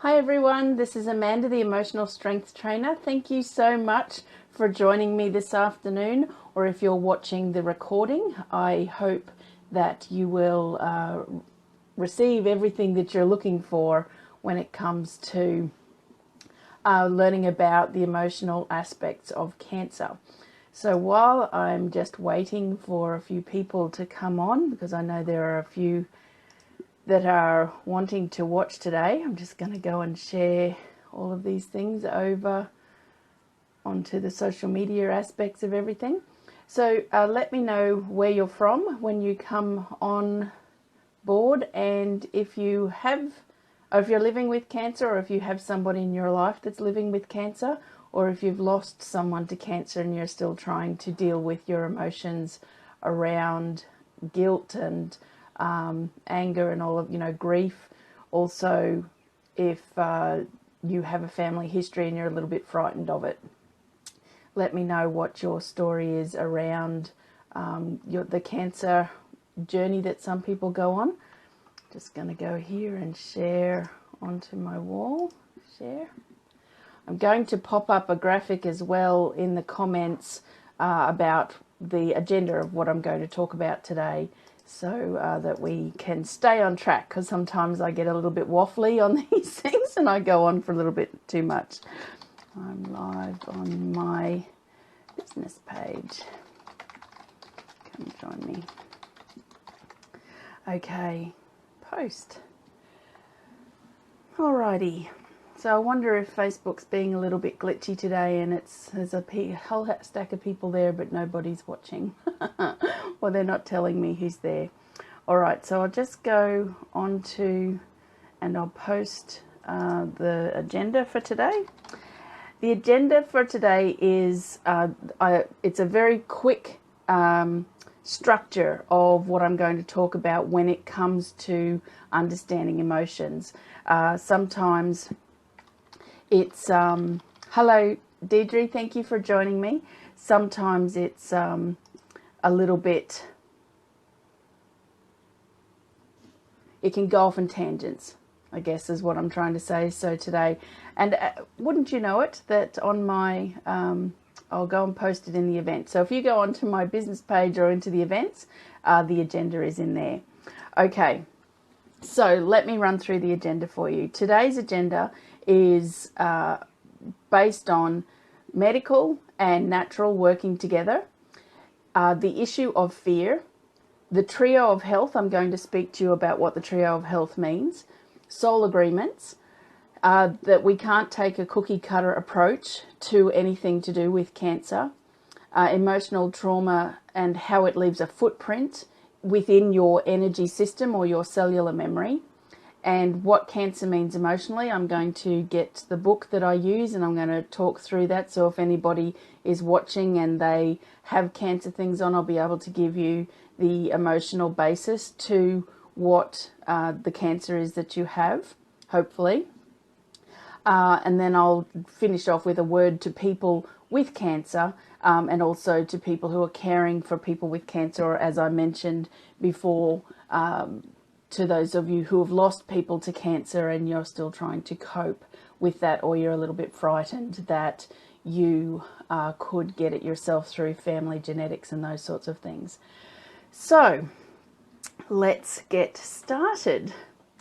Hi everyone, this is Amanda, the Emotional Strength Trainer. Thank you so much for joining me this afternoon, or if you're watching the recording, I hope that you will receive everything that you're looking for when it comes to learning about the emotional aspects of cancer. So while I'm just waiting for a few people to come on, because I know there are a few that are wanting to watch today, I'm just going to go and share all of these things over onto the social media aspects of everything. So let me know where you're from when you come on board, and if you have, or if you're living with cancer, or if you have somebody in your life that's living with cancer, or if you've lost someone to cancer and you're still trying to deal with your emotions around guilt and anger and all of, grief. Also, if you have a family history and you're a little bit frightened of it, let me know what your story is around the cancer journey that some people go on. Just going to go here and share onto my wall. Share. I'm going to pop up a graphic as well in the comments about the agenda of what I'm going to talk about today, so that we can stay on track, because sometimes I get a little bit waffly on these things and I go on for a little bit too much. I'm live on my business page. Come join me. Okay, post. Alrighty. So I wonder if Facebook's being a little bit glitchy today, and there's a whole stack of people there, but nobody's watching. Well, they're not telling me who's there. All right, so I'll just go on to, and I'll post the agenda for today. The agenda for today is, it's a very quick structure of what I'm going to talk about when it comes to understanding emotions. Sometimes it's, hello Deidre, thank you for joining me. Sometimes it's a little bit, it can go off in tangents, I guess is what I'm trying to say. So today, and wouldn't you know it, that on my, I'll go and post it in the event. So if you go onto my business page or into the events, the agenda is in there. Okay, so let me run through the agenda for you. Today's agenda is based on medical and natural working together, the issue of fear, the trio of health. I'm going to speak to you about what the trio of health means, soul agreements, that we can't take a cookie cutter approach to anything to do with cancer, emotional trauma and how it leaves a footprint within your energy system or your cellular memory, and what cancer means emotionally. I'm going to get the book that I use and I'm going to talk through that. So if anybody is watching and they have cancer things on, I'll be able to give you the emotional basis to what the cancer is that you have, hopefully. And then I'll finish off with a word to people with cancer, and also to people who are caring for people with cancer, or as I mentioned before, to those of you who have lost people to cancer and you're still trying to cope with that, or you're a little bit frightened that you could get it yourself through family genetics and those sorts of things. So let's get started.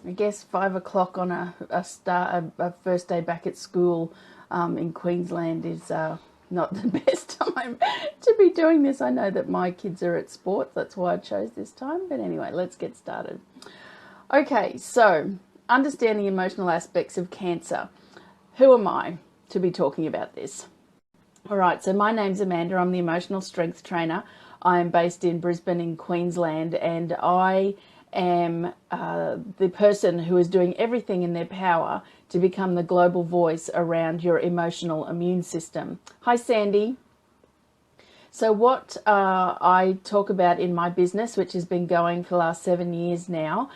I guess 5 o'clock on a first day back at school in Queensland is not the best time to be doing this. I know that my kids are at sports, that's why I chose this time. But anyway, let's get started. Okay, so understanding emotional aspects of cancer. Who am I to be talking about this? All right, so my name's Amanda. I'm the Emotional Strength Trainer. I am based in Brisbane in Queensland, and I am the person who is doing everything in their power to become the global voice around your emotional immune system. Hi, Sandy. So what I talk about in my business, which has been going for the last 7 years now,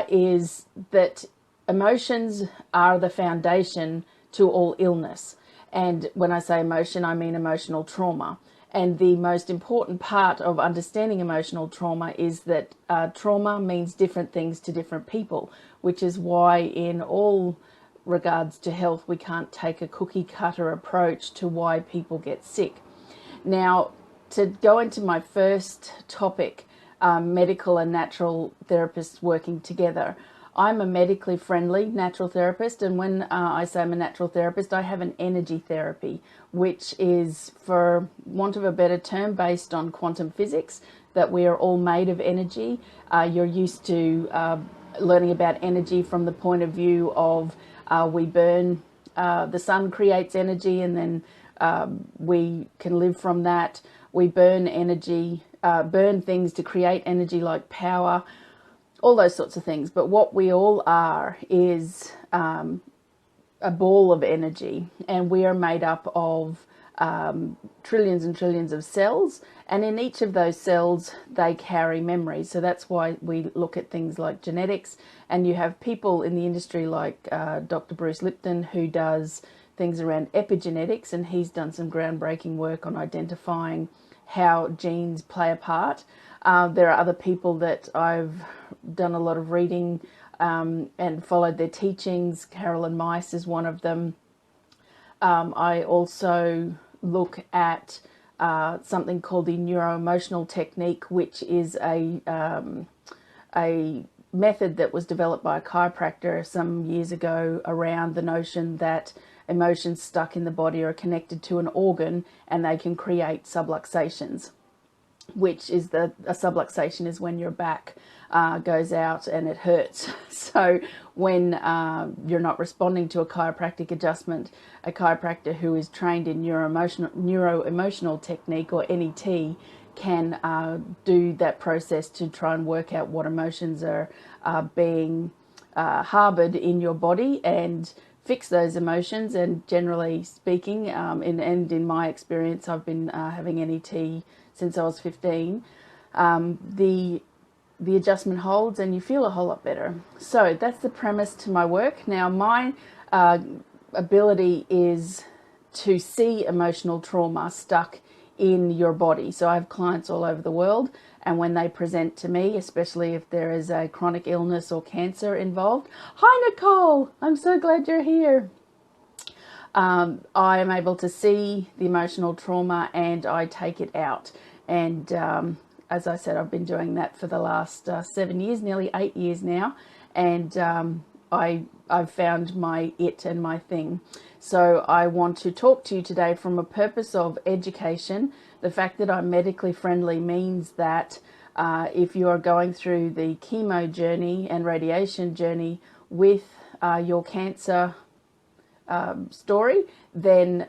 is that emotions are the foundation to all illness. And when I say emotion, I mean emotional trauma. And the most important part of understanding emotional trauma is that trauma means different things to different people, which is why in all regards to health, we can't take a cookie cutter approach to why people get sick. Now, to go into my first topic, medical and natural therapists working together. I'm a medically friendly natural therapist, and when I say I'm a natural therapist, I have an energy therapy, which is, for want of a better term, based on quantum physics, that we are all made of energy. You're used to learning about energy from the point of view of we burn, the sun creates energy, and then we can live from that. We burn energy, burn things to create energy like power, all those sorts of things. But what we all are is a ball of energy, and we are made up of trillions and trillions of cells, and in each of those cells they carry memories. So that's why we look at things like genetics, and you have people in the industry like Dr. Bruce Lipton, who does things around epigenetics, and he's done some groundbreaking work on identifying how genes play a part. There are other people that I've done a lot of reading and followed their teachings. Carolyn Mice is one of them. I also look at something called the neuroemotional technique, which is a method that was developed by a chiropractor some years ago around the notion that emotions stuck in the body are connected to an organ and they can create subluxations, which is a subluxation is when your back goes out and it hurts. So when you're not responding to a chiropractic adjustment, a chiropractor who is trained in neuroemotional technique, or NET, can do that process to try and work out what emotions are being harbored in your body and fix those emotions. And generally speaking, in my experience, I've been having NET since I was 15, the adjustment holds and you feel a whole lot better. So that's the premise to my work. Now, my ability is to see emotional trauma stuck in your body. So I have clients all over the world, and when they present to me, especially if there is a chronic illness or cancer involved. Hi, Nicole, I'm so glad you're here. I am able to see the emotional trauma and I take it out. And as I said, I've been doing that for the last 7 years, nearly 8 years now. And I've found my it and my thing. So I want to talk to you today from a purpose of education. The fact that I'm medically friendly means that if you are going through the chemo journey and radiation journey with your cancer story, then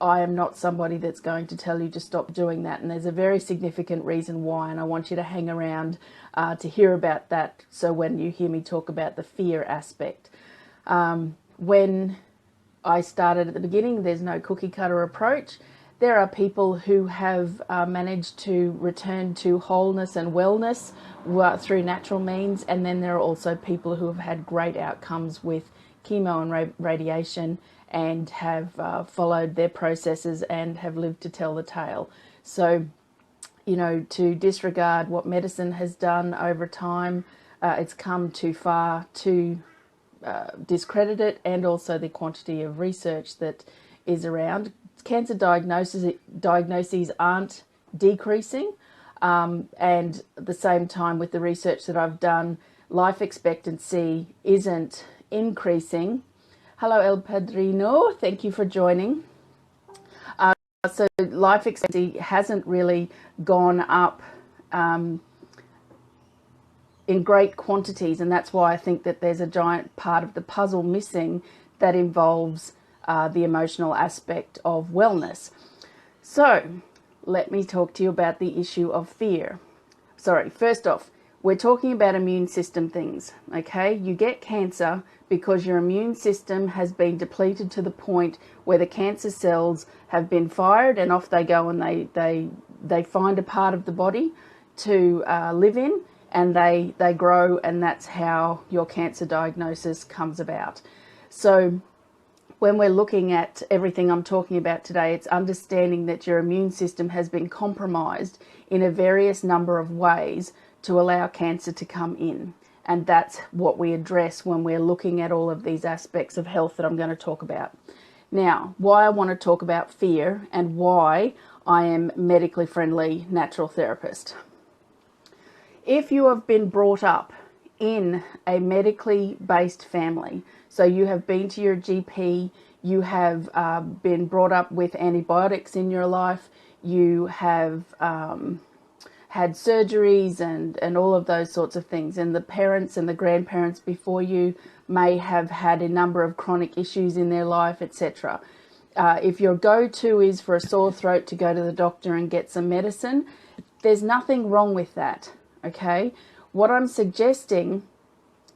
I am not somebody that's going to tell you to stop doing that. And there's a very significant reason why, and I want you to hang around to hear about that. So when you hear me talk about the fear aspect, when I started at the beginning, there's no cookie cutter approach. There are people who have managed to return to wholeness and wellness through natural means. And then there are also people who have had great outcomes with chemo and radiation and have followed their processes and have lived to tell the tale. So, you know, to disregard what medicine has done over time, it's come too far to discredit it, and also the quantity of research that is around. Cancer diagnoses aren't decreasing, and at the same time, with the research that I've done, life expectancy isn't increasing. Hello, El Padrino. Thank you for joining. So life expectancy hasn't really gone up in great quantities, and that's why I think that there's a giant part of the puzzle missing that involves the emotional aspect of wellness. So let me talk to you about the issue of fear. Sorry, first off, we're talking about immune system things, okay? You get cancer because your immune system has been depleted to the point where the cancer cells have been fired and off they go, and they find a part of the body to live in, and they grow, and that's how your cancer diagnosis comes about. So when we're looking at everything I'm talking about today, it's understanding that your immune system has been compromised in a various number of ways to allow cancer to come in. And that's what we address when we're looking at all of these aspects of health that I'm going to talk about. Now, why I want to talk about fear and why I am medically friendly natural therapist. If you have been brought up in a medically based family, so you have been to your GP, you have been brought up with antibiotics in your life, you have had surgeries and all of those sorts of things, and the parents and the grandparents before you may have had a number of chronic issues in their life, etc. If your go-to is for a sore throat to go to the doctor and get some medicine, there's nothing wrong with that, okay? What I'm suggesting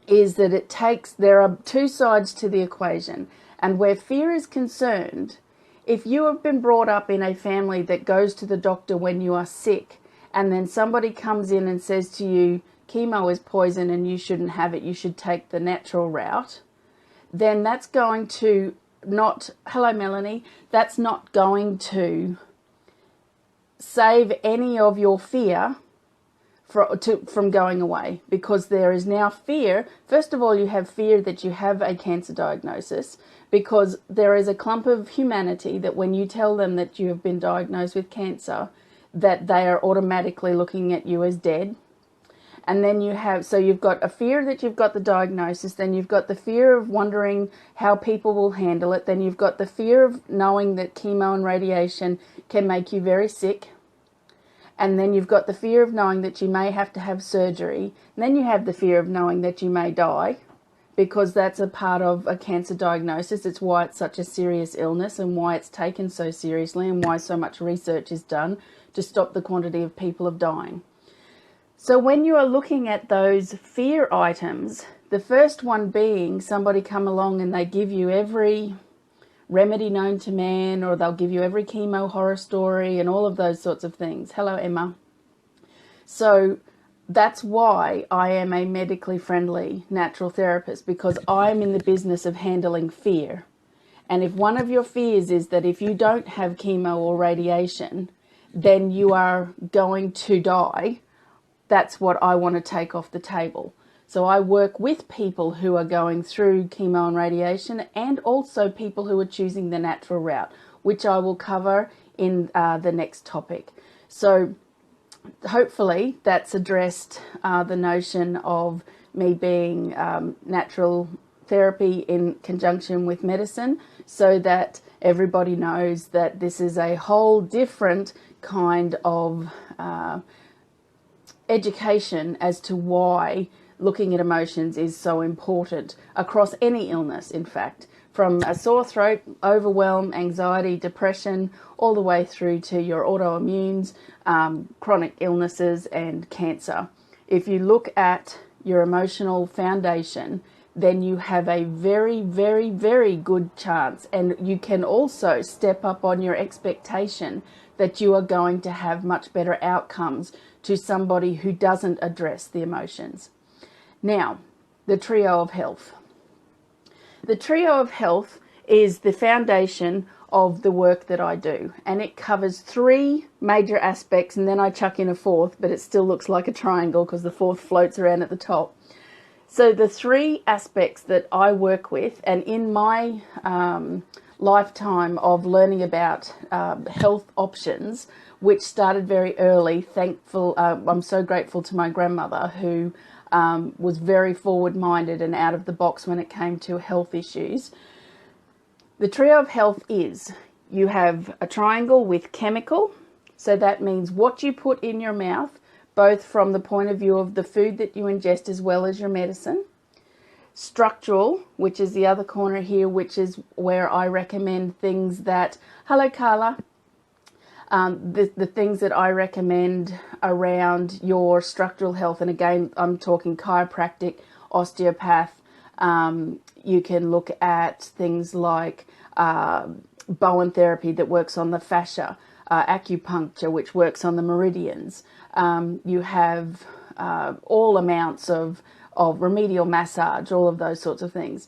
is that there are two sides to the equation, and where fear is concerned, if you have been brought up in a family that goes to the doctor when you are sick, and then somebody comes in and says to you, chemo is poison and you shouldn't have it, you should take the natural route, then that's going to hello Melanie, that's not going to save any of your fear from going away, because there is now fear. First of all, you have fear that you have a cancer diagnosis, because there is a clump of humanity that when you tell them that you have been diagnosed with cancer, that they are automatically looking at you as dead. And then you've got a fear that you've got the diagnosis, then you've got the fear of wondering how people will handle it, then you've got the fear of knowing that chemo and radiation can make you very sick, and then you've got the fear of knowing that you may have to have surgery, and then you have the fear of knowing that you may die, because that's a part of a cancer diagnosis. It's why it's such a serious illness and why it's taken so seriously and why so much research is done to stop the quantity of people of dying. So when you are looking at those fear items, the first one being somebody come along and they give you every remedy known to man, or they'll give you every chemo horror story and all of those sorts of things. Hello, Emma. So that's why I am a medically friendly natural therapist, because I'm in the business of handling fear. And if one of your fears is that if you don't have chemo or radiation, then you are going to die, that's what I want to take off the table. So I work with people who are going through chemo and radiation, and also people who are choosing the natural route, which I will cover in the next topic. So hopefully that's addressed the notion of me being natural therapy in conjunction with medicine, so that everybody knows that this is a whole different kind of education as to why looking at emotions is so important across any illness, in fact, from a sore throat, overwhelm, anxiety, depression, all the way through to your autoimmunes, chronic illnesses and cancer. If you look at your emotional foundation, then you have a very, very, very good chance, and you can also step up on your expectation that you are going to have much better outcomes to somebody who doesn't address the emotions. Now, the trio of health. The trio of health is the foundation of the work that I do, and it covers three major aspects, and then I chuck in a fourth, but it still looks like a triangle because the fourth floats around at the top. So the three aspects that I work with, and in my lifetime of learning about health options, which started very early, I'm so grateful to my grandmother, who was very forward-minded and out of the box when it came to health issues. The trio of health is, you have a triangle with chemical, so that means what you put in your mouth, both from the point of view of the food that you ingest as well as your medicine. Structural, which is the other corner here, which is where I recommend things that, hello Carla, the things that I recommend around your structural health, and again, I'm talking chiropractic, osteopath. You can look at things like Bowen therapy that works on the fascia, acupuncture, which works on the meridians. You have all amounts of remedial massage, all of those sorts of things.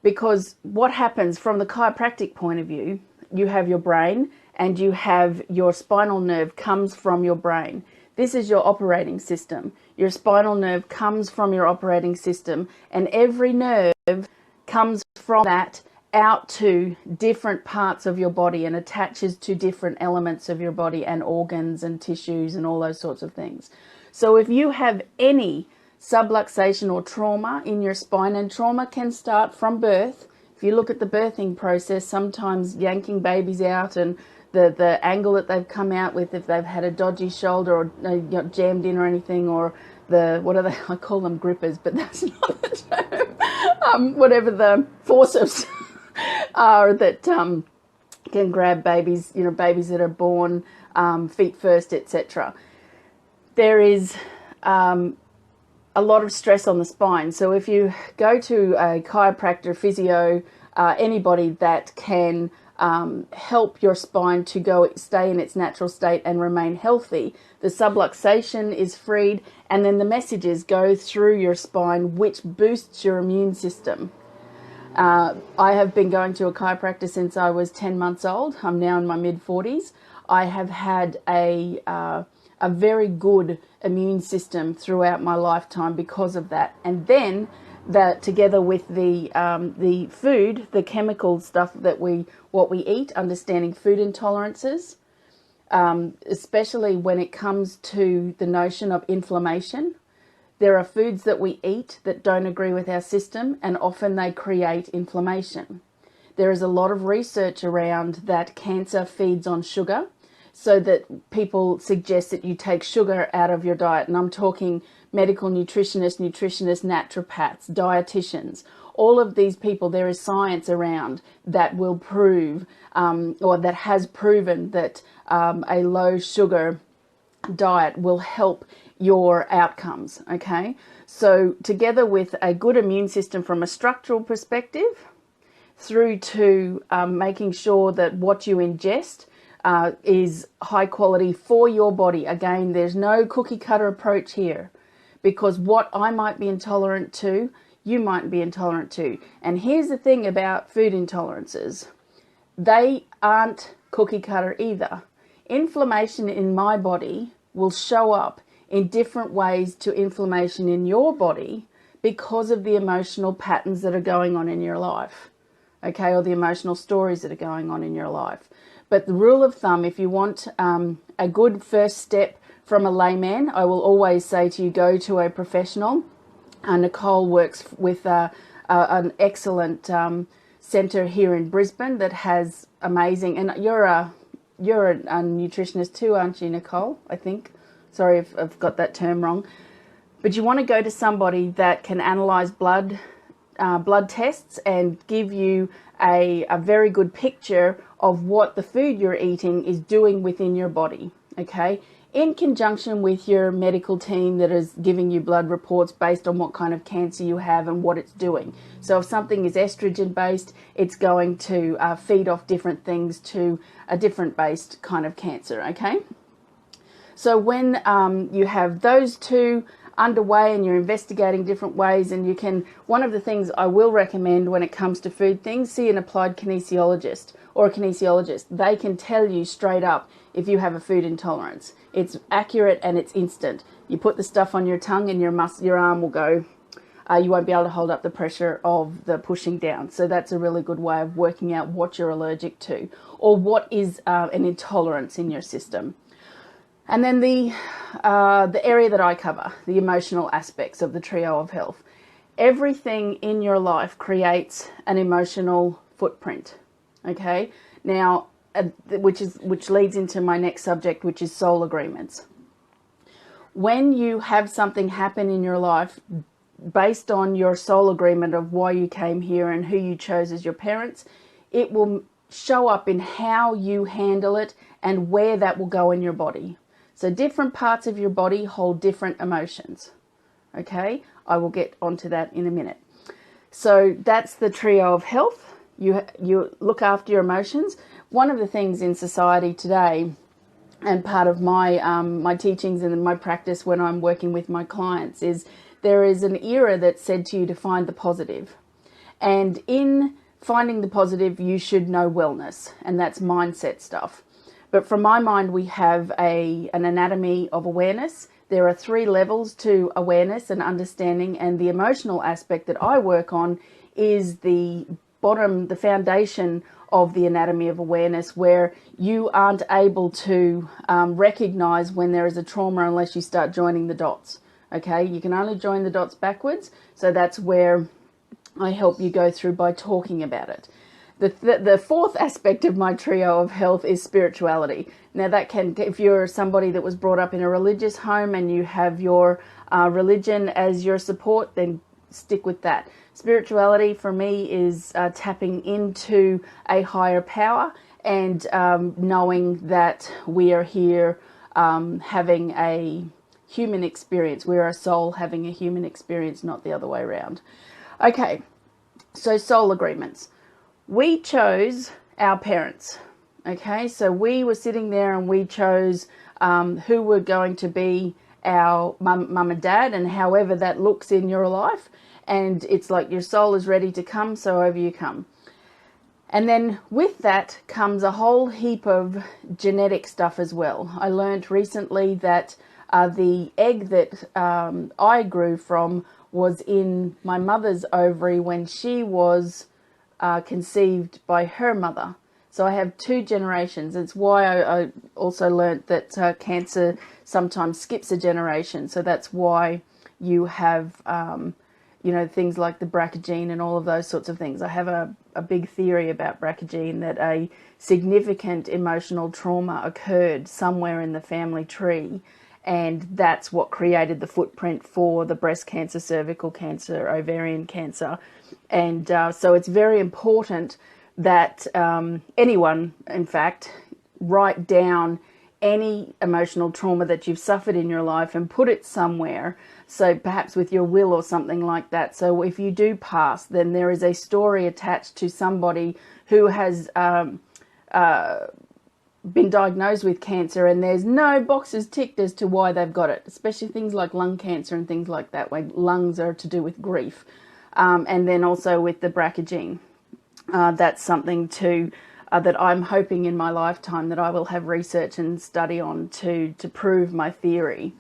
Because what happens from the chiropractic point of view, you have your brain, and you have your spinal nerve comes from your brain. This is your operating system. Your spinal nerve comes from your operating system, and every nerve comes from that out to different parts of your body and attaches to different elements of your body and organs and tissues and all those sorts of things. So if you have any subluxation or trauma in your spine, and trauma can start from birth. If you look at the birthing process, sometimes yanking babies out and the angle that they've come out with, if they've had a dodgy shoulder or they got jammed in or anything, or what are they? I call them grippers, but that's not the term. Whatever the forceps are that can grab babies, babies that are born feet first, etc. There is a lot of stress on the spine. So if you go to a chiropractor, physio, anybody that can help your spine to stay in its natural state and remain healthy, the subluxation is freed, and then the messages go through your spine, which boosts your immune system. I have been going to a chiropractor since I was 10 months old. I'm now in my mid-40s. I have had a very good immune system throughout my lifetime because of that. And then that, together with the food, the chemical stuff that what we eat, understanding food intolerances, especially when it comes to the notion of inflammation. There are foods that we eat that don't agree with our system, and often they create inflammation. There is a lot of research around that cancer feeds on sugar, so that people suggest that you take sugar out of your diet. And I'm talking medical nutritionists, naturopaths, dietitians. All of these people, there is science around that will prove, or that has proven that a low sugar diet will help your outcomes, okay? So together with a good immune system from a structural perspective, through to making sure that what you ingest is high quality for your body. Again, there's no cookie cutter approach here, because what I might be intolerant to, you might be intolerant to. And here's the thing about food intolerances. They aren't cookie cutter either. Inflammation in my body will show up in different ways to inflammation in your body because of the emotional patterns that are going on in your life, okay, or the emotional stories that are going on in your life. But the rule of thumb, if you want a good first step from a layman, I will always say to you, go to a professional. Nicole works with an excellent centre here in Brisbane that has amazing, and you're a nutritionist too, aren't you, Nicole? I think. Sorry if I've got that term wrong. But you want to go to somebody that can analyse blood tests and give you a very good picture of what the food you're eating is doing within your body, okay? In conjunction with your medical team that is giving you blood reports based on what kind of cancer you have and what it's doing. So if something is estrogen based, it's going to feed off different things to a different based kind of cancer, okay? So when you have those two underway and you're investigating different ways, and you can, one of the things I will recommend when it comes to food things, see an applied kinesiologist or a kinesiologist. They can tell you straight up if you have a food intolerance. It's accurate and it's instant. You put the stuff on your tongue and your arm will go, you won't be able to hold up the pressure of the pushing down. So that's a really good way of working out what you're allergic to or what is an intolerance in your system. And then the area that I cover, the emotional aspects of the trio of health. Everything in your life creates an emotional footprint, okay? Now, which leads into my next subject, which is soul agreements. When you have something happen in your life based on your soul agreement of why you came here and who you chose as your parents, it will show up in how you handle it and where that will go in your body. So different parts of your body hold different emotions, okay? I will get onto that in a minute. So that's the trio of health. You look after your emotions. One of the things in society today, and part of my my teachings and my practice when I'm working with my clients, is there is an era that said to you to find the positive. And in finding the positive, you should know wellness, and that's mindset stuff. But from my mind, we have an anatomy of awareness. There are 3 levels to awareness and understanding, and the emotional aspect that I work on is the bottom, the foundation of the anatomy of awareness, where you aren't able to recognize when there is a trauma unless you start joining the dots. Okay, you can only join the dots backwards, so that's where I help you go through by talking about it. The 4th aspect of my trio of health is spirituality. Now that can, if you're somebody that was brought up in a religious home and you have your religion as your support, then stick with that. Spirituality for me is tapping into a higher power and knowing that we are here having a human experience. We're a soul having a human experience, not the other way around. Okay, so soul agreements. We chose our parents. Okay, so we were sitting there and we chose who were going to be our mum and dad, and however that looks in your life. And it's like your soul is ready to come, so over you come. And then with that comes a whole heap of genetic stuff as well. I learned recently that the egg that I grew from was in my mother's ovary when she was conceived by her mother. So I have 2 generations. It's why I also learnt that cancer sometimes skips a generation. So that's why you have, things like the BRCA gene and all of those sorts of things. I have a big theory about BRCA gene, that a significant emotional trauma occurred somewhere in the family tree. And that's what created the footprint for the breast cancer, cervical cancer, ovarian cancer. And so it's very important that anyone, in fact, write down any emotional trauma that you've suffered in your life and put it somewhere. So perhaps with your will or something like that. So if you do pass, then there is a story attached to somebody who has been diagnosed with cancer, and there's no boxes ticked as to why they've got it, especially things like lung cancer and things like that, where lungs are to do with grief. And then also with the BRCA gene. That's something that I'm hoping in my lifetime that I will have research and study on to prove my theory.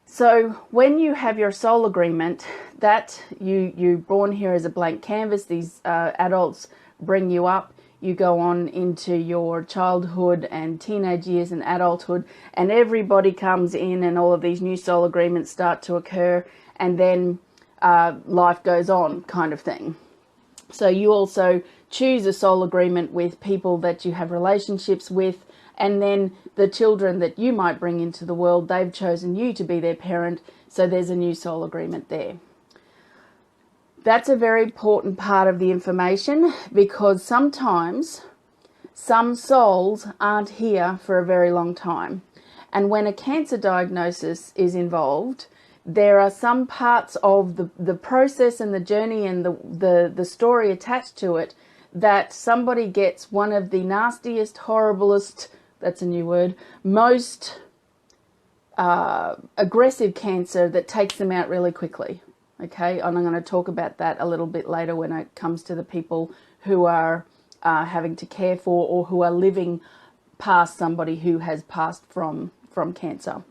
So when you have your soul agreement, that you're born here as a blank canvas, these adults bring you up, you go on into your childhood and teenage years and adulthood, and everybody comes in and all of these new soul agreements start to occur, and then life goes on, kind of thing. So you also choose a soul agreement with people that you have relationships with, and then the children that you might bring into the world, they've chosen you to be their parent, so there's a new soul agreement there. That's a very important part of the information, because sometimes some souls aren't here for a very long time. And when a cancer diagnosis is involved, there are some parts of the process and the journey and the story attached to it that somebody gets one of the nastiest, horriblest, that's a new word, most aggressive cancer that takes them out really quickly. Okay, and I'm going to talk about that a little bit later when it comes to the people who are having to care for or who are living past somebody who has passed from cancer.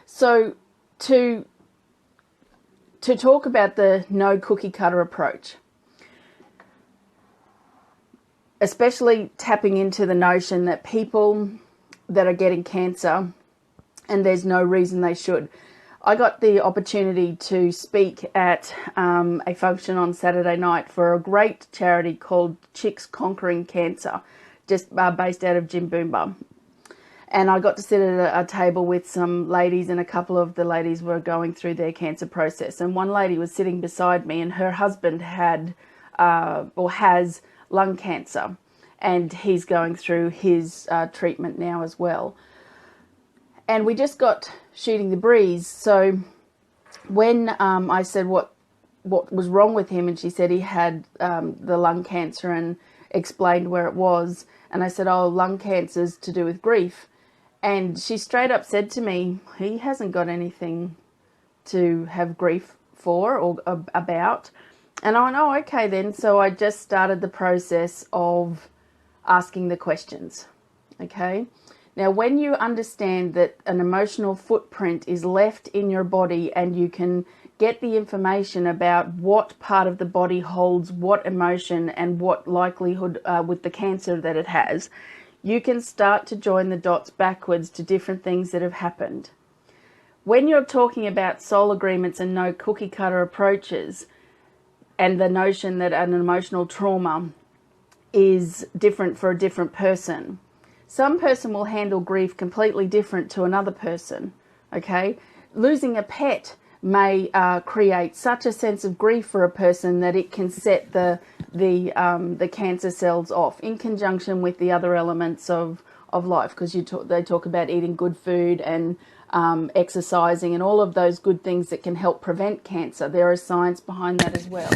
So to talk about the no cookie cutter approach, especially tapping into the notion that people that are getting cancer, and there's no reason they should. I got the opportunity to speak at a function on Saturday night for a great charity called Chicks Conquering Cancer, just based out of Jimboomba. And I got to sit at a table with some ladies, and a couple of the ladies were going through their cancer process. And one lady was sitting beside me, and her husband had or has lung cancer, and he's going through his treatment now as well. And we just got shooting the breeze. So when I said what was wrong with him, and she said he had the lung cancer and explained where it was, and I said, oh, lung cancer's to do with grief. And she straight up said to me, he hasn't got anything to have grief for or about. And I went, oh, okay then. So I just started the process of asking the questions. Okay. Now, when you understand that an emotional footprint is left in your body and you can get the information about what part of the body holds what emotion and what likelihood with the cancer that it has, you can start to join the dots backwards to different things that have happened. When you're talking about soul agreements and no cookie cutter approaches, and the notion that an emotional trauma is different for a different person, some person will handle grief completely different to another person. Okay, losing a pet may create such a sense of grief for a person that it can set the cancer cells off, in conjunction with the other elements of life, because they talk about eating good food and exercising and all of those good things that can help prevent cancer. There is science behind that as well.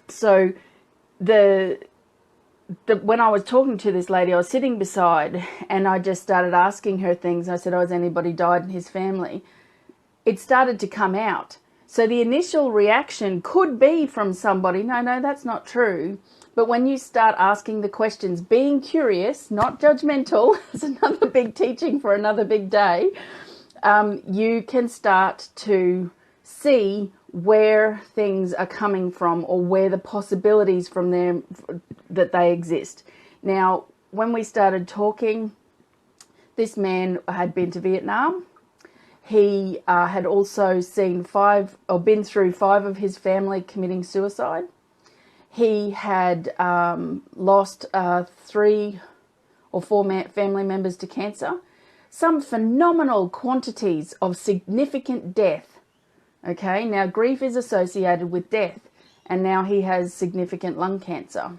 So when I was talking to this lady, I was sitting beside and I just started asking her things. I said, "Oh, has anybody died in his family?" It started to come out. So the initial reaction could be from somebody, no, that's not true. But when you start asking the questions, being curious, not judgmental, it's another big teaching for another big day, you can start to see where things are coming from or where the possibilities from them that they exist. Now, when we started talking, this man had been to Vietnam. He had also been through 5 of his family committing suicide. He had lost 3 or 4 family members to cancer. Some phenomenal quantities of significant death. Okay, now grief is associated with death, and now he has significant lung cancer.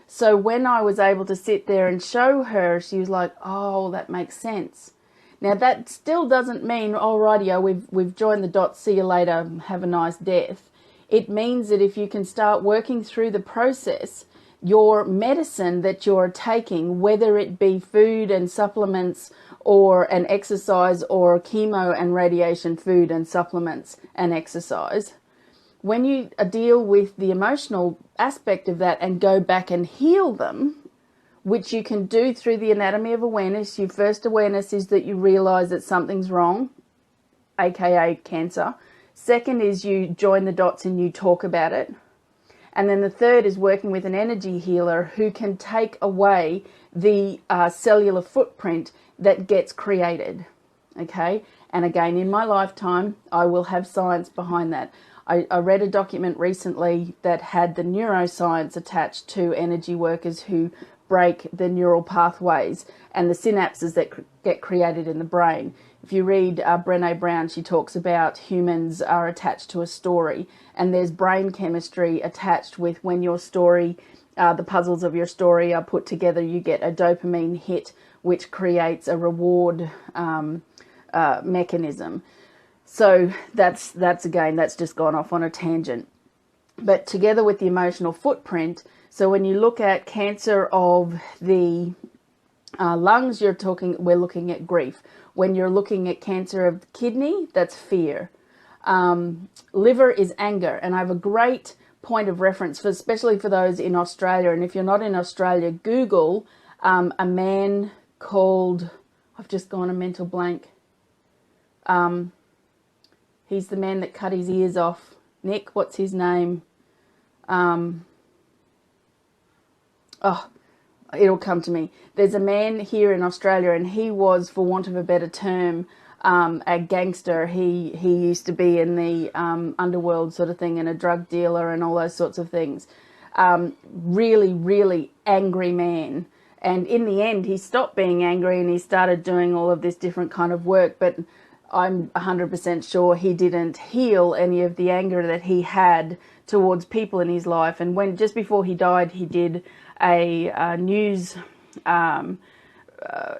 So when I was able to sit there and show her, she was like, "Oh, that makes sense." Now that still doesn't mean, "Oh, rightio, we've joined the dots, see you later, have a nice death." It means that if you can start working through the process, your medicine that you're taking, whether it be food and supplements or an exercise or chemo and radiation, food and supplements and exercise, when you deal with the emotional aspect of that and go back and heal them, which you can do through the anatomy of awareness. Your first awareness is that you realize that something's wrong, aka cancer. Second is you join the dots and you talk about it. And then the third is working with an energy healer who can take away the cellular footprint that gets created. Okay? And again, in my lifetime, I will have science behind that. I read a document recently that had the neuroscience attached to energy workers who break the neural pathways and the synapses that get created in the brain. If you read Brené Brown, she talks about humans are attached to a story, and there's brain chemistry attached with when your story, the puzzles of your story are put together, you get a dopamine hit, which creates a reward mechanism. So that's just gone off on a tangent. But together with the emotional footprint, so when you look at cancer of the lungs, we're looking at grief. When you're looking at cancer of the kidney, that's fear. Liver is anger. And I have a great point of reference, especially for those in Australia. And if you're not in Australia, Google a man called, I've just gone a mental blank. He's the man that cut his ears off. Nick, what's his name? It'll come to me. There's a man here in Australia, and he was, for want of a better term, a gangster. He used to be in the underworld sort of thing, and a drug dealer and all those sorts of things. Really, really angry man. And in the end, he stopped being angry and he started doing all of this different kind of work. But I'm 100% sure he didn't heal any of the anger that he had towards people in his life. And just before he died, he did a news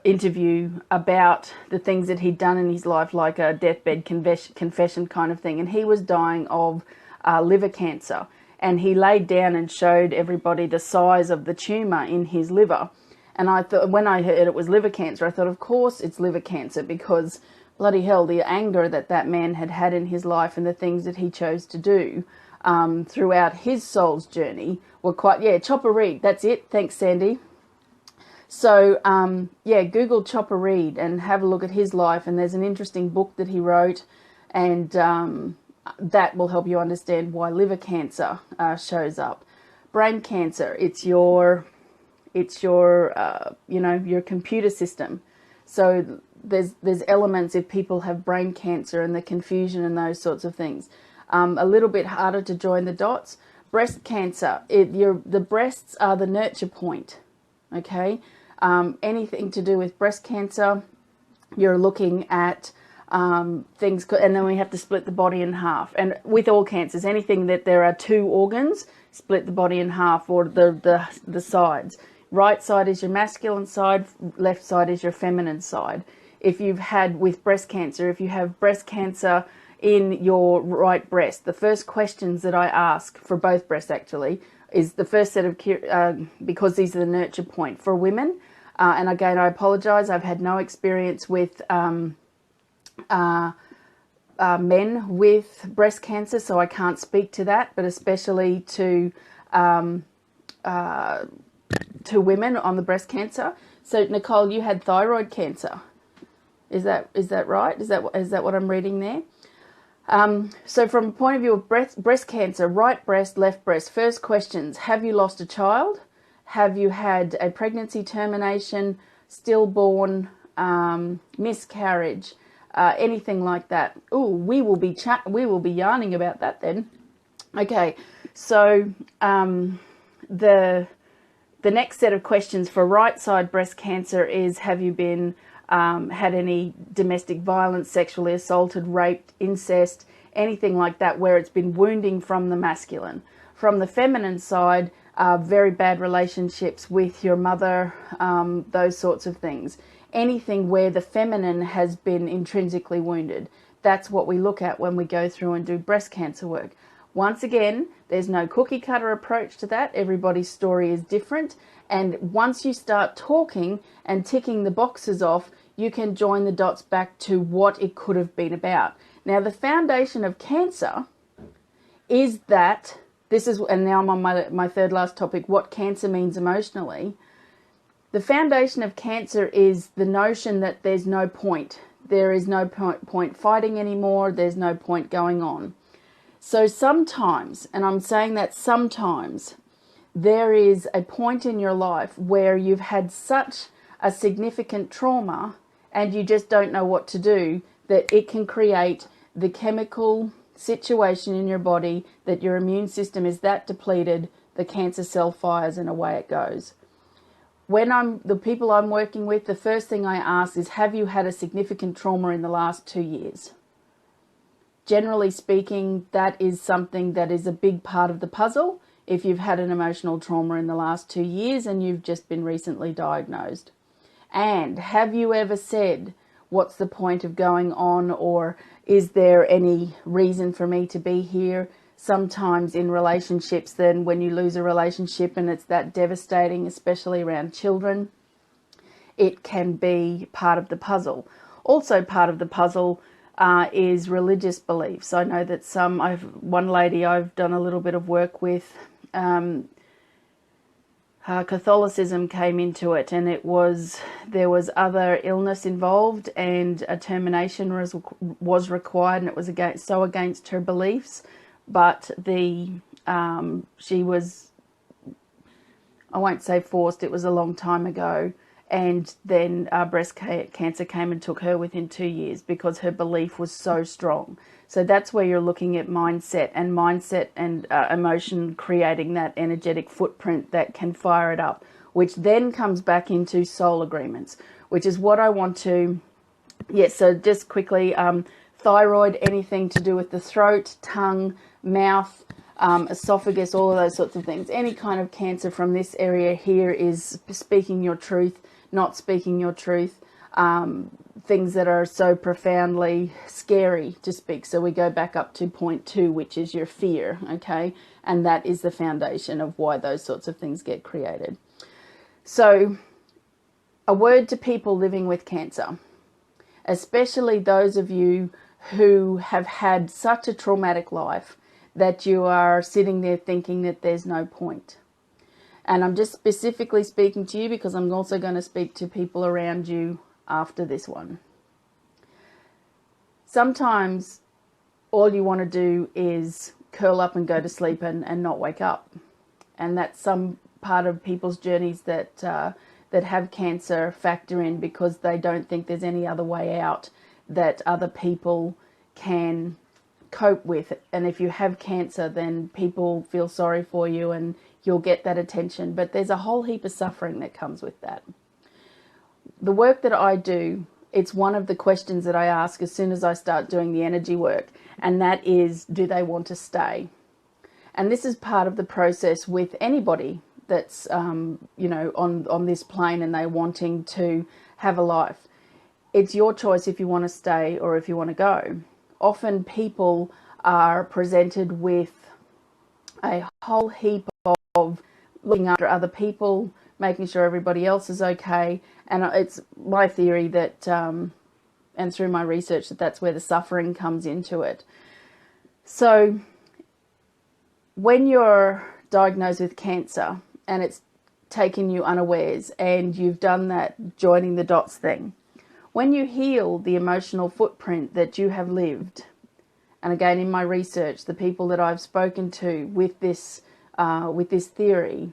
interview about the things that he'd done in his life, like a deathbed confession kind of thing. And he was dying of liver cancer. And he laid down and showed everybody the size of the tumour in his liver. And I thought, when I heard it was liver cancer, I thought, of course it's liver cancer, because bloody hell, the anger that man had in his life and the things that he chose to do throughout his soul's journey were quite, Chopper Reed, that's it. Thanks, Sandy. So, yeah, Google Chopper Read and have a look at his life. And there's an interesting book that he wrote, and that will help you understand why liver cancer shows up. Brain cancer, it's your your computer system. So there's elements if people have brain cancer and the confusion and those sorts of things. A little bit harder to join the dots. Breast cancer, the breasts are the nurture point. Okay, anything to do with breast cancer, you're looking at things, and then we have to split the body in half. And with all cancers, anything that there are two organs, split the body in half, or the sides. Right side is your masculine side, left side is your feminine side. If you've had, with breast cancer, if you have breast cancer in your right breast, the first questions that I ask for both breasts actually is the first set of, because these are the nurture point for women. And again, I apologize, I've had no experience with men with breast cancer, so I can't speak to that, but especially to women on the breast cancer. So Nicole, you had thyroid cancer. Is that right? Is that what I'm reading there? So from a point of view of breast cancer, right breast, left breast, first questions: have you lost a child? Have you had a pregnancy termination, stillborn, miscarriage, anything like that? Oh, we will be yarning about that then. Okay, so the next set of questions for right side breast cancer is: have you been had any domestic violence, sexually assaulted, raped, incest, anything like that, where it's been wounding from the masculine. From the feminine side, very bad relationships with your mother, those sorts of things. Anything where the feminine has been intrinsically wounded. That's what we look at when we go through and do breast cancer work. Once again, there's no cookie cutter approach to that. Everybody's story is different. And once you start talking and ticking the boxes off, you can join the dots back to what it could have been about. Now, the foundation of cancer is that, and now I'm on my third last topic, what cancer means emotionally. The foundation of cancer is the notion that there's no point. There is no point fighting anymore. There's no point going on. So sometimes, and I'm saying that sometimes, there is a point in your life where you've had such a significant trauma and you just don't know what to do, that it can create the chemical situation in your body that your immune system is that depleted, the cancer cell fires and away it goes. When the people I'm working with, the first thing I ask is, have you had a significant trauma in the last 2 years? Generally speaking, that is something that is a big part of the puzzle if you've had an emotional trauma in the last 2 years and you've just been recently diagnosed. And have you ever said, what's the point of going on, or is there any reason for me to be here? Sometimes in relationships, then when you lose a relationship and it's that devastating, especially around children, it can be part of the puzzle. Also part of the puzzle is religious beliefs. I know that one lady I've done a little bit of work with, Catholicism came into it, and there was other illness involved, and a termination was required, and it was against her beliefs. But she was, I won't say forced, it was a long time ago, and then breast cancer came and took her within 2 years because her belief was so strong. So that's where you're looking at mindset and emotion creating that energetic footprint that can fire it up, which then comes back into soul agreements, which is what I want to, so just quickly, thyroid, anything to do with the throat, tongue, mouth, esophagus, all of those sorts of things. Any kind of cancer from this area here is speaking your truth, not speaking your truth, things that are so profoundly scary to speak. So we go back up to point 2, which is your fear, okay? And that is the foundation of why those sorts of things get created. So a word to people living with cancer, especially those of you who have had such a traumatic life that you are sitting there thinking that there's no point. And I'm just specifically speaking to you because I'm also going to speak to people around you after this one. Sometimes all you want to do is curl up and go to sleep and not wake up. And that's some part of people's journeys that have cancer factor in, because they don't think there's any other way out that other people can cope with. And if you have cancer, then people feel sorry for you and you'll get that attention. But there's a whole heap of suffering that comes with that. The work that I do, it's one of the questions that I ask as soon as I start doing the energy work, and that is, do they want to stay? And this is part of the process with anybody that's, on this plane and they're wanting to have a life. It's your choice if you want to stay or if you want to go. Often people are presented with a whole heap of looking after other people, making sure everybody else is okay. And it's my theory that, and through my research, that's where the suffering comes into it. So when you're diagnosed with cancer and it's taken you unawares and you've done that joining the dots thing, when you heal the emotional footprint that you have lived, and again in my research, the people that I've spoken to with this theory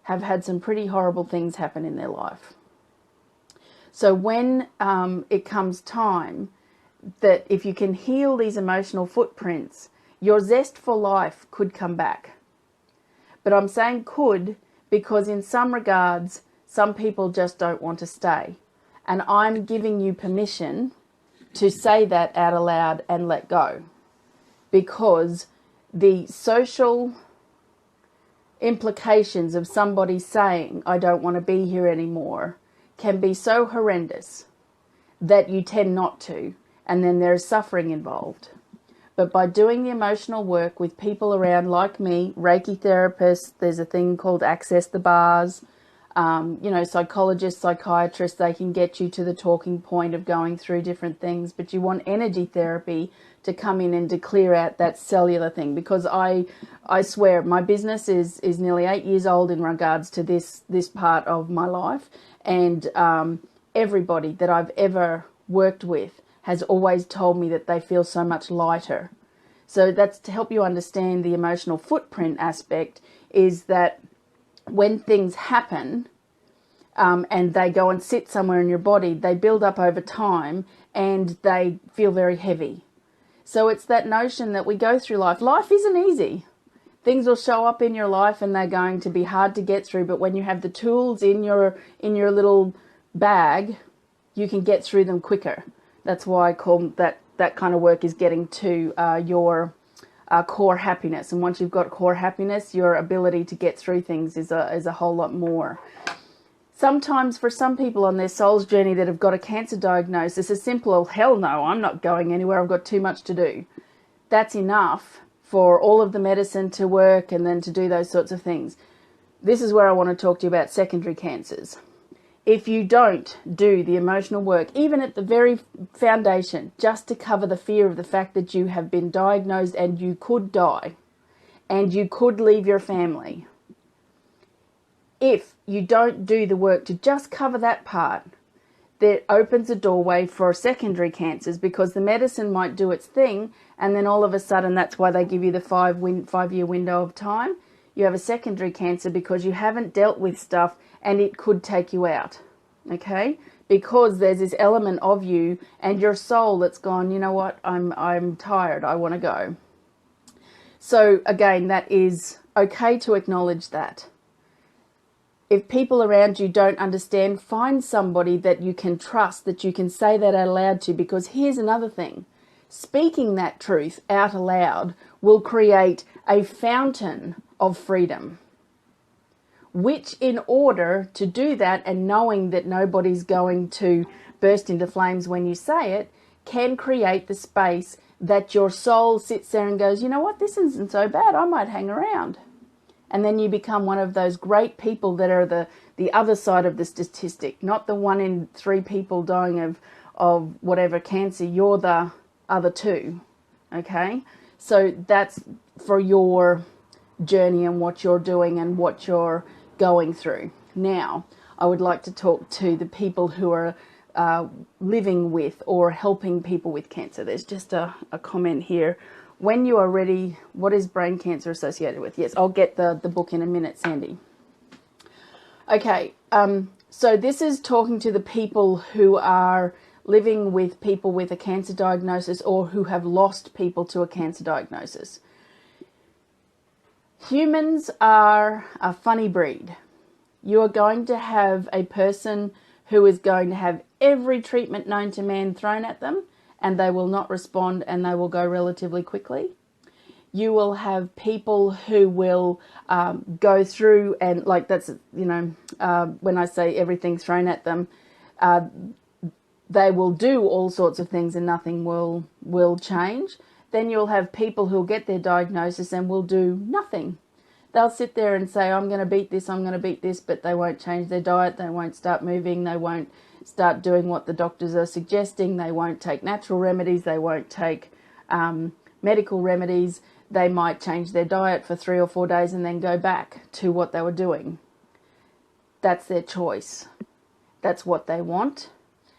have had some pretty horrible things happen in their life. So when it comes time that if you can heal these emotional footprints, your zest for life could come back. But I'm saying could because in some regards, some people just don't want to stay. And I'm giving you permission to say that out aloud and let go. Because the social implications of somebody saying, I don't want to be here anymore, can be so horrendous that you tend not to. And then there's suffering involved. But by doing the emotional work with people around like me, Reiki therapists, there's a thing called Access the Bars, psychologists, psychiatrists, they can get you to the talking point of going through different things. But you want energy therapy to come in and to clear out that cellular thing. Because I swear, my business is nearly 8 years old in regards to this part of my life. And everybody that I've ever worked with has always told me that they feel so much lighter. So that's to help you understand the emotional footprint aspect, is that when things happen and they go and sit somewhere in your body, they build up over time and they feel very heavy. So it's that notion that we go through life. Life isn't easy. Things will show up in your life and they're going to be hard to get through. But when you have the tools in your little bag, you can get through them quicker. That's why I call that kind of work is getting to your core happiness. And once you've got core happiness, your ability to get through things is a whole lot more. Sometimes for some people on their soul's journey that have got a cancer diagnosis, a simple, hell no, I'm not going anywhere, I've got too much to do. That's enough for all of the medicine to work and then to do those sorts of things. This is where I want to talk to you about secondary cancers. If you don't do the emotional work, even at the very foundation, just to cover the fear of the fact that you have been diagnosed and you could die and you could leave your family, if you don't do the work to just cover that part, that opens a doorway for secondary cancers, because the medicine might do its thing and then all of a sudden, that's why they give you the 5-year window of time. You have a secondary cancer because you haven't dealt with stuff and it could take you out, okay? Because there's this element of you and your soul that's gone, you know what, I'm tired, I want to go. So again, that is okay to acknowledge that. If people around you don't understand, find somebody that you can trust, that you can say that out aloud to, because here's another thing. Speaking that truth out aloud will create a fountain of freedom, which in order to do that, and knowing that nobody's going to burst into flames when you say it, can create the space that your soul sits there and goes, you know what, this isn't so bad, I might hang around. And then you become one of those great people that are the other side of the statistic, not the 1 in 3 people dying of whatever cancer. You're the other 2, okay? So that's for your journey and what you're doing and what you're going through. Now, I would like to talk to the people who are living with or helping people with cancer. There's just a comment here. When you are ready, what is brain cancer associated with? Yes, I'll get the book in a minute, Sandy. Okay, so this is talking to the people who are living with people with a cancer diagnosis or who have lost people to a cancer diagnosis. Humans are a funny breed. You are going to have a person who is going to have every treatment known to man thrown at them, and they will not respond, and they will go relatively quickly. You will have people who will go through and, like, that's, you know, when I say everything's thrown at them, they will do all sorts of things and nothing will change. Then you'll have people who'll get their diagnosis and will do nothing. They'll sit there and say, I'm going to beat this, I'm going to beat this, but they won't change their diet, they won't start moving, they won't start doing what the doctors are suggesting, they won't take natural remedies, they won't take medical remedies. They might change their diet for 3 or 4 days and then go back to what they were doing. That's their choice. That's what they want.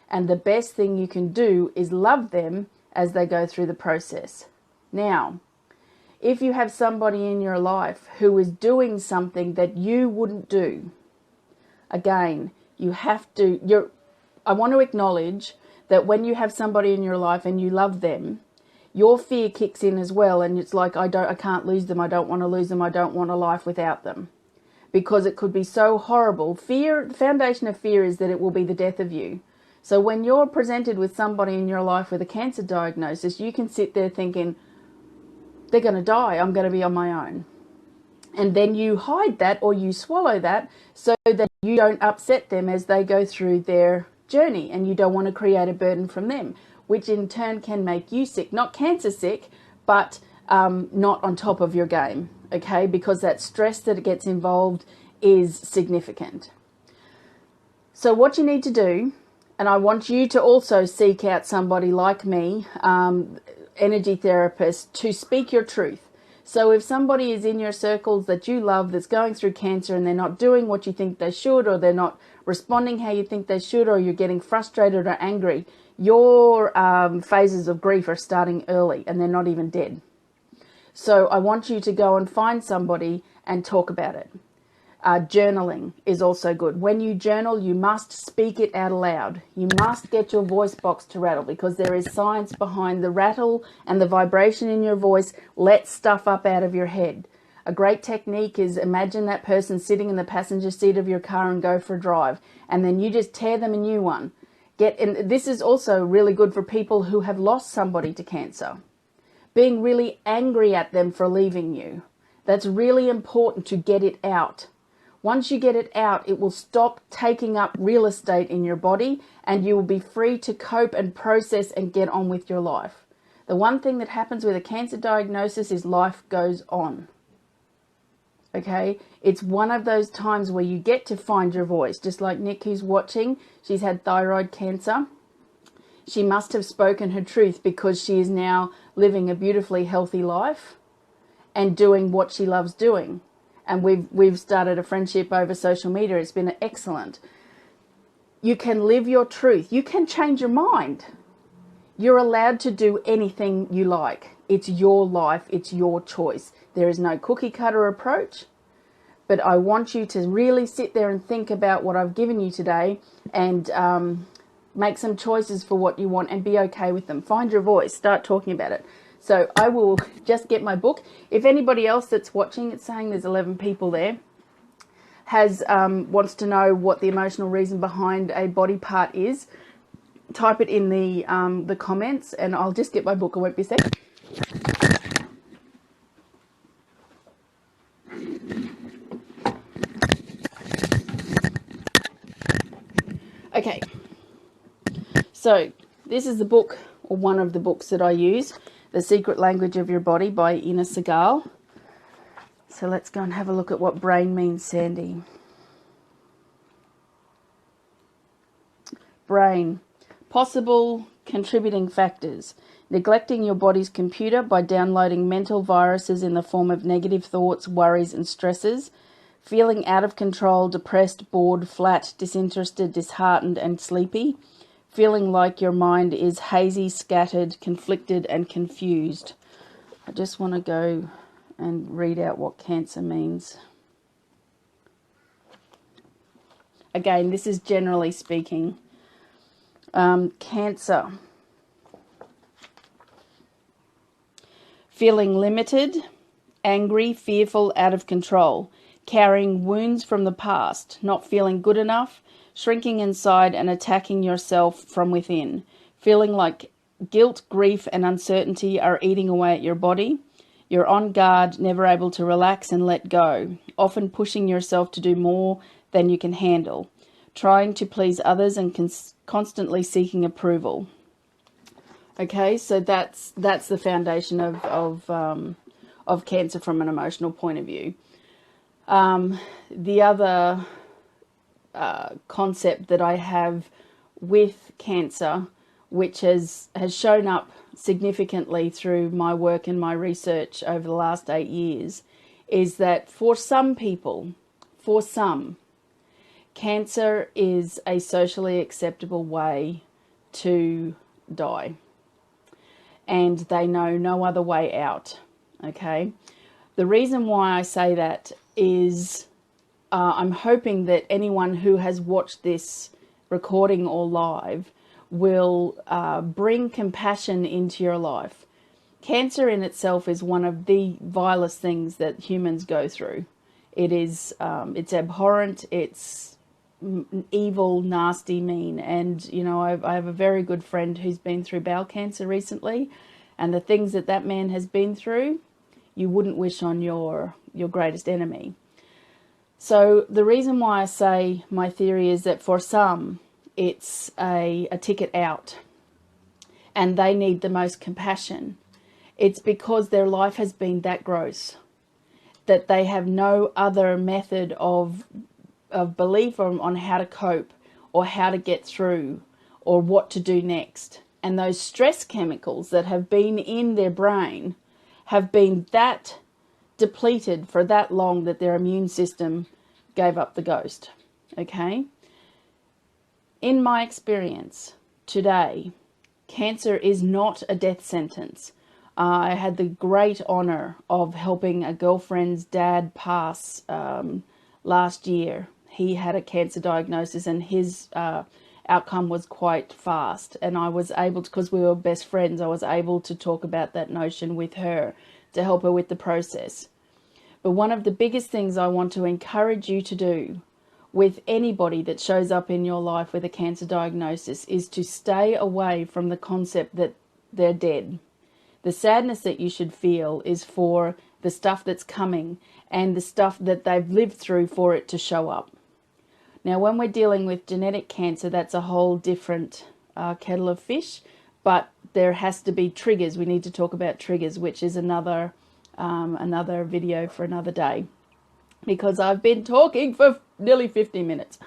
And the best thing you can do is love them as they go through the process. Now, if you have somebody in your life who is doing something that you wouldn't do, again, you have to, I want to acknowledge that when you have somebody in your life and you love them, your fear kicks in as well, and it's like, I can't lose them, I don't want to lose them, I don't want a life without them. Because it could be so horrible. Fear, the foundation of fear is that it will be the death of you. So when you're presented with somebody in your life with a cancer diagnosis, you can sit there thinking, they're going to die, I'm going to be on my own. And then you hide that, or you swallow that, so that you don't upset them as they go through their journey, and you don't want to create a burden from them, which in turn can make you sick. Not cancer sick, but not on top of your game, okay? Because that stress that gets involved is significant. So what you need to do, and I want you to also seek out somebody like me, energy therapist, to speak your truth. So if somebody is in your circles that you love that's going through cancer and they're not doing what you think they should, or they're not responding how you think they should, or you're getting frustrated or angry, your phases of grief are starting early and they're not even dead. So I want you to go and find somebody and talk about it. Journaling is also good. When you journal, you must speak it out aloud. You must get your voice box to rattle, because there is science behind the rattle and the vibration in your voice. Let stuff up out of your head. A great technique is imagine that person sitting in the passenger seat of your car and go for a drive, and then you just tear them a new one. And this is also really good for people who have lost somebody to cancer. Being really angry at them for leaving you. That's really important to get it out. Once you get it out, it will stop taking up real estate in your body, and you will be free to cope and process and get on with your life. The one thing that happens with a cancer diagnosis is life goes on. Okay, it's one of those times where you get to find your voice. Just like Nick, who's watching, she's had thyroid cancer. She must have spoken her truth, because she is now living a beautifully healthy life and doing what she loves doing. And we've started a friendship over social media. It's been excellent. You can live your truth. You can change your mind. You're allowed to do anything you like. It's your life. It's your choice. There is no cookie cutter approach. But I want you to really sit there and think about what I've given you today, and make some choices for what you want and be okay with them. Find your voice. Start talking about it. So I will just get my book. If anybody else that's watching, it's saying there's 11 people there, wants to know what the emotional reason behind a body part is, type it in the comments, and I'll just get my book. I won't be a sec. Okay, so this is the book, or one of the books that I use, The Secret Language of Your Body by Ina Segal. So let's go and have a look at what brain means, Sandy. Brain. Possible contributing factors. Neglecting your body's computer by downloading mental viruses in the form of negative thoughts, worries and stresses. feeling out of control, depressed, bored, flat, disinterested, disheartened, and sleepy, feeling like your mind is hazy, scattered, conflicted, and confused. I just want to go and read out what Cancer means. Again, this is generally speaking. Cancer. Feeling limited, angry, fearful, out of control, carrying wounds from the past, not feeling good enough, shrinking inside and attacking yourself from within, feeling like guilt, grief, and uncertainty are eating away at your body. You're on guard, never able to relax and let go, often pushing yourself to do more than you can handle, trying to please others and constantly seeking approval. Okay, so that's the foundation of Cancer from an emotional point of view. The other concept that I have with Cancer, which has shown up significantly through my work and my research over the last 8 years, is that for some people, Cancer is a socially acceptable way to die. And they know no other way out, okay? The reason why I say that is I'm hoping that anyone who has watched this recording or live will bring compassion into your life. Cancer in itself is one of the vilest things that humans go through. It is, it's abhorrent, it's evil, nasty, mean. And, you know, I have a very good friend who's been through bowel cancer recently, and the things that that man has been through, you wouldn't wish on your greatest enemy. So the reason why I say my theory is that for some, it's a ticket out, and they need the most compassion. It's because their life has been that gross that they have no other method of belief on how to cope or how to get through or what to do next. And those stress chemicals that have been in their brain have been that depleted for that long that their immune system gave up the ghost. Okay? In my experience today, Cancer is not a death sentence. I had the great honor of helping a girlfriend's dad pass last year. He had a cancer diagnosis, and his outcome was quite fast. And I was able to, because we were best friends, I was able to talk about that notion with her to help her with the process. But one of the biggest things I want to encourage you to do with anybody that shows up in your life with a cancer diagnosis is to stay away from the concept that they're dead. The sadness that you should feel is for the stuff that's coming and the stuff that they've lived through for it to show up. Now, when we're dealing with genetic cancer, that's a whole different kettle of fish, but there has to be triggers. We need to talk about triggers, which is another video for another day, because I've been talking for nearly 50 minutes.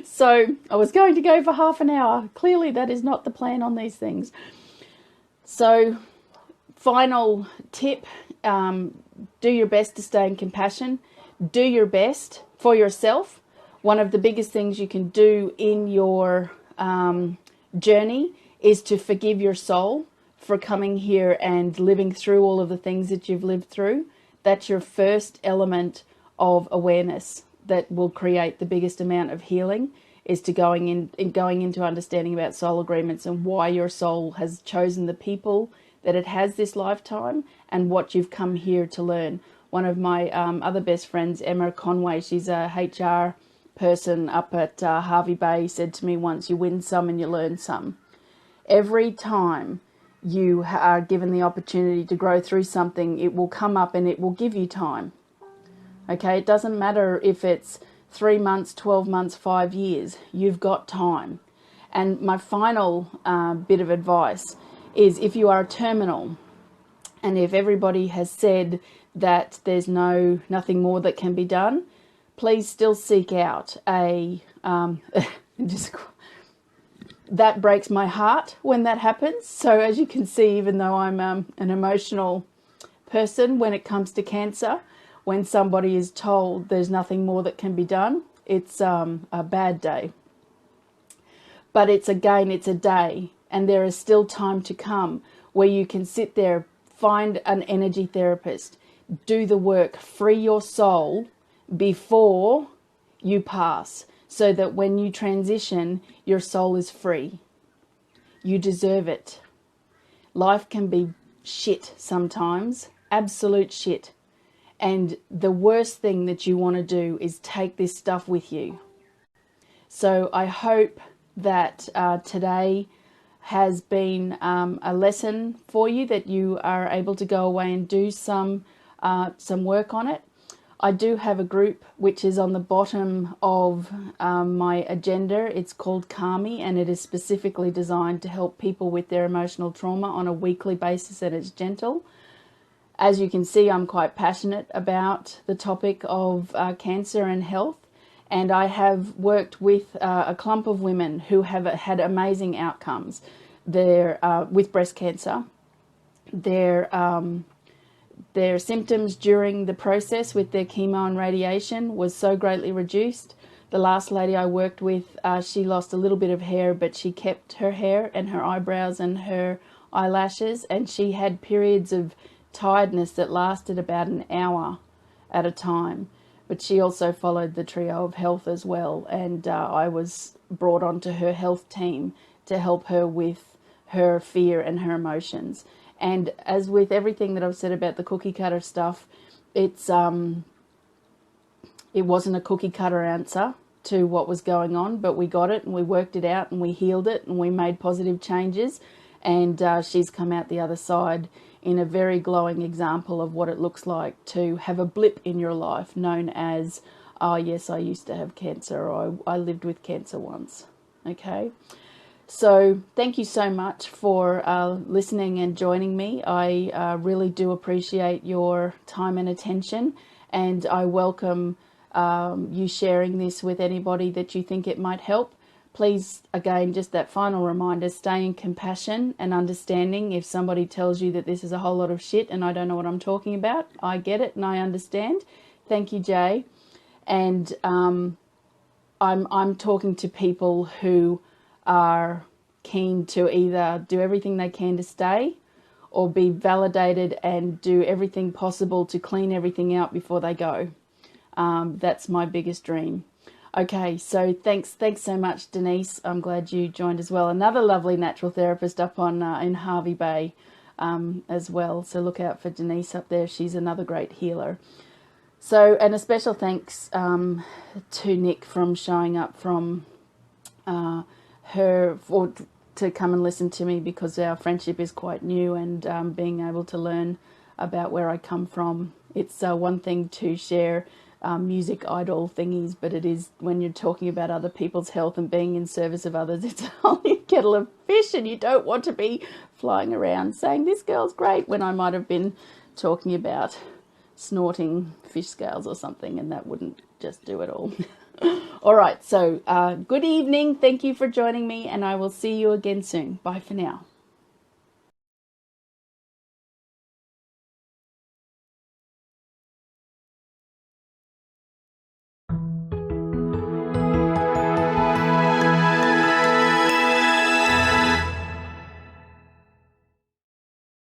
So I was going to go for half an hour. Clearly that is not the plan on these things. So final tip, do your best to stay in compassion. Do your best for yourself. One of the biggest things you can do in your journey is to forgive your soul for coming here and living through all of the things that you've lived through. That's your first element of awareness that will create the biggest amount of healing, is to going into understanding about soul agreements and why your soul has chosen the people that it has this lifetime and what you've come here to learn. One of my other best friends, Emma Conway, she's a HR person up at Harvey Bay, said to me once, you win some and you learn some. Every time you are given the opportunity to grow through something, it will come up and it will give you time. Okay, it doesn't matter if it's 3 months, 12 months, 5 years, you've got time. And my final bit of advice is, if you are terminal and if everybody has said that there's nothing more that can be done, please still seek out a, that breaks my heart when that happens. So as you can see, even though I'm an emotional person when it comes to cancer, when somebody is told there's nothing more that can be done, it's a bad day. But it's a day, and there is still time to come where you can sit there, find an energy therapist, do the work, free your soul before you pass, so that when you transition, your soul is free. You deserve it. Life can be shit sometimes, absolute shit. And the worst thing that you want to do is take this stuff with you. So I hope that today has been a lesson for you, that you are able to go away and do some work on it. I do have a group which is on the bottom of my agenda. It's called CARMY, and it is specifically designed to help people with their emotional trauma on a weekly basis, and it's gentle. As you can see, I'm quite passionate about the topic of cancer and health, and I have worked with a clump of women who have had amazing outcomes. They're with breast cancer. Their symptoms during the process with their chemo and radiation was so greatly reduced. The last lady I worked with, she lost a little bit of hair, but she kept her hair and her eyebrows and her eyelashes, and she had periods of tiredness that lasted about an hour at a time. But she also followed the trio of health as well, and I was brought onto her health team to help her with her fear and her emotions. And as with everything that I've said about the cookie cutter stuff, it wasn't a cookie cutter answer to what was going on, but we got it and we worked it out and we healed it and we made positive changes. And she's come out the other side in a very glowing example of what it looks like to have a blip in your life known as, oh yes, I used to have cancer, or I lived with cancer once. Okay. So thank you so much for listening and joining me. I really do appreciate your time and attention, and I welcome you sharing this with anybody that you think it might help. Please, again, just that final reminder, stay in compassion and understanding. If somebody tells you that this is a whole lot of shit and I don't know what I'm talking about, I get it and I understand. Thank you, Jay. And I'm talking to people who are keen to either do everything they can to stay or be validated and do everything possible to clean everything out before they go. That's my biggest dream. Okay, so thanks so much, Denise. I'm glad you joined as well. Another lovely natural therapist up on in Hervey Bay as well. So look out for Denise up there. She's another great healer. So, and a special thanks to Nick from showing up from to come and listen to me, because our friendship is quite new, and being able to learn about where I come from. It's one thing to share music idol thingies, but it is when you're talking about other people's health and being in service of others, it's only a kettle of fish, and you don't want to be flying around saying this girl's great when I might have been talking about snorting fish scales or something, and that wouldn't just do it all. All right, so good evening. Thank you for joining me, and I will see you again soon. Bye for now.